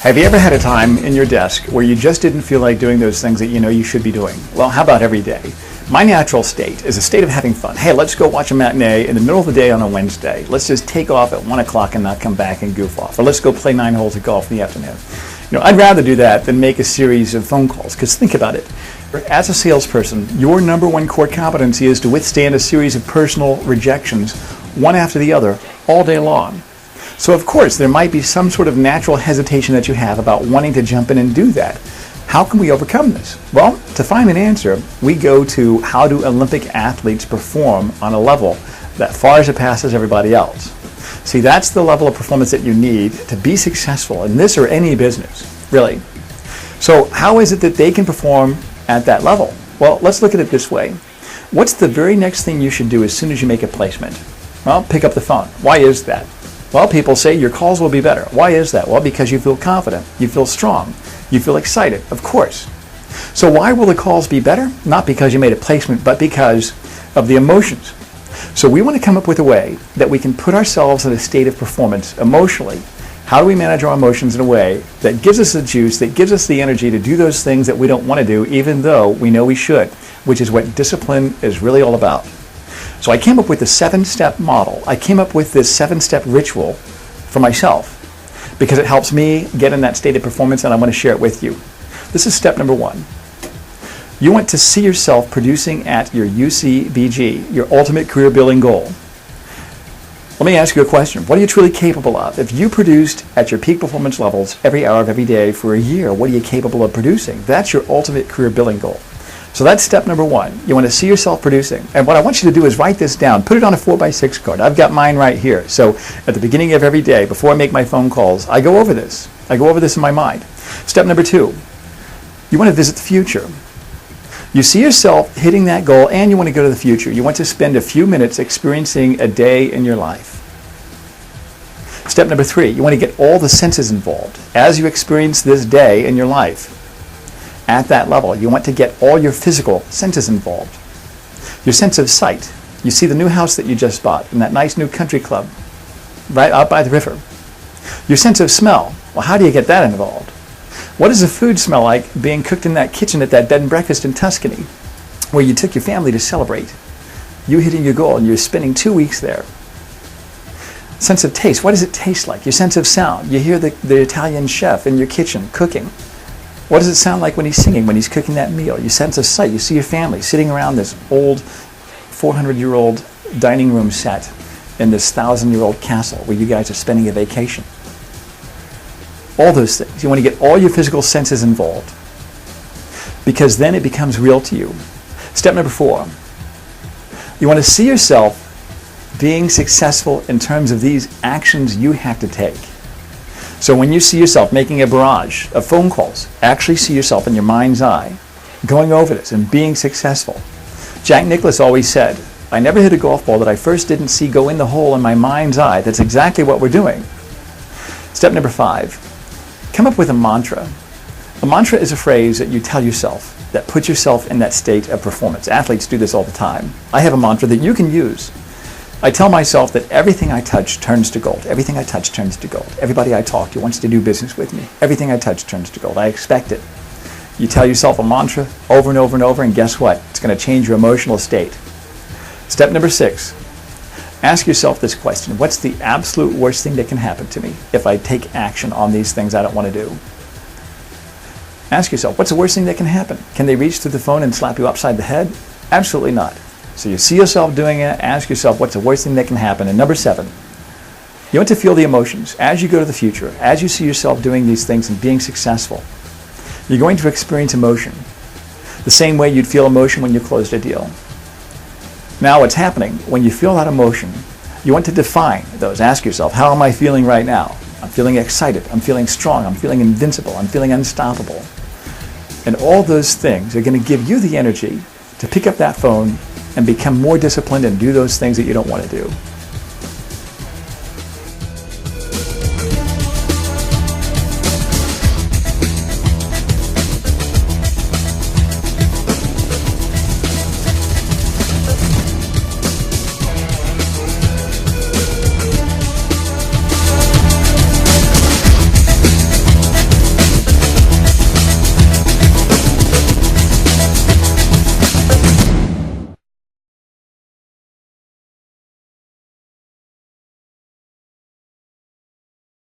Have you ever had a time in your desk where you just didn't feel like doing those things that you know you should be doing? Well, how about every day? My natural state is a state of having fun. Hey, let's go watch a matinee in the middle of the day on a Wednesday. Let's just take off at 1 o'clock and not come back and goof off. Or let's go play 9 holes of golf in the afternoon. I'd rather do that than make a series of phone calls, because think about it. As a salesperson, your number one core competency is to withstand a series of personal rejections, one after the other, all day long. So of course, there might be some sort of natural hesitation that you have about wanting to jump in and do that. How can we overcome this? Well, to find an answer, we go to how do Olympic athletes perform on a level that far surpasses everybody else. See, that's the level of performance that you need to be successful in this or any business, really. So how is it that they can perform at that level? Well, let's look at it this way. What's the very next thing you should do as soon as you make a placement? Well, pick up the phone. Why is that? Well, people say your calls will be better. Why is that? Well, because you feel confident, you feel strong, you feel excited, of course. So why will the calls be better? Not because you made a placement, but because of the emotions. So we want to come up with a way that we can put ourselves in a state of performance emotionally. How do we manage our emotions in a way that gives us the juice, that gives us the energy to do those things that we don't want to do, even though we know we should, which is what discipline is really all about. So I came up with a 7-step model. I came up with this 7-step ritual for myself because it helps me get in that state of performance, and I want to share it with you. This is step number 1. You want to see yourself producing at your UCBG, your ultimate career building goal. Let me ask you a question. What are you truly capable of? If you produced at your peak performance levels every hour of every day for a year, what are you capable of producing? That's your ultimate career building goal. So that's step number 1. You want to see yourself producing. And what I want you to do is write this down. Put it on a 4x6 card. I've got mine right here. So at the beginning of every day, before I make my phone calls, I go over this. I go over this in my mind. Step number 2. You want to visit the future. You see yourself hitting that goal, and you want to go to the future. You want to spend a few minutes experiencing a day in your life. Step number 3. You want to get all the senses involved. As you experience this day in your life, at that level, you want to get all your physical senses involved. Your sense of sight. You see the new house that you just bought in that nice new country club right out by the river. Your sense of smell. Well, how do you get that involved? What does the food smell like being cooked in that kitchen at that bed and breakfast in Tuscany where you took your family to celebrate? You hitting your goal and you're spending 2 weeks there. Sense of taste. What does it taste like? Your sense of sound. You hear the Italian chef in your kitchen cooking. What does it sound like when he's singing, when he's cooking that meal? Your sense of sight. You see your family sitting around this old 400-year-old dining room set in this 1,000-year-old castle where you guys are spending a vacation. All those things. You want to get all your physical senses involved because then it becomes real to you. Step number 4. You want to see yourself being successful in terms of these actions you have to take. So when you see yourself making a barrage of phone calls, actually see yourself in your mind's eye going over this and being successful. Jack Nicklaus always said, I never hit a golf ball that I first didn't see go in the hole in my mind's eye. That's exactly what we're doing. Step number 5, come up with a mantra. A mantra is a phrase that you tell yourself that puts yourself in that state of performance. Athletes do this all the time. I have a mantra that you can use. I tell myself that everything I touch turns to gold. Everything I touch turns to gold. Everybody I talk to wants to do business with me. Everything I touch turns to gold. I expect it. You tell yourself a mantra over and over and over, and guess what? It's going to change your emotional state. Step number 6, ask yourself this question. What's the absolute worst thing that can happen to me if I take action on these things I don't want to do? Ask yourself, what's the worst thing that can happen? Can they reach through the phone and slap you upside the head? Absolutely not. So you see yourself doing it, ask yourself what's the worst thing that can happen. And number 7, you want to feel the emotions. As you go to the future, as you see yourself doing these things and being successful, you're going to experience emotion the same way you'd feel emotion when you closed a deal. Now what's happening, when you feel that emotion, you want to define those. Ask yourself, how am I feeling right now? I'm feeling excited, I'm feeling strong, I'm feeling invincible, I'm feeling unstoppable. And all those things are going to give you the energy to pick up that phone and become more disciplined and do those things that you don't want to do.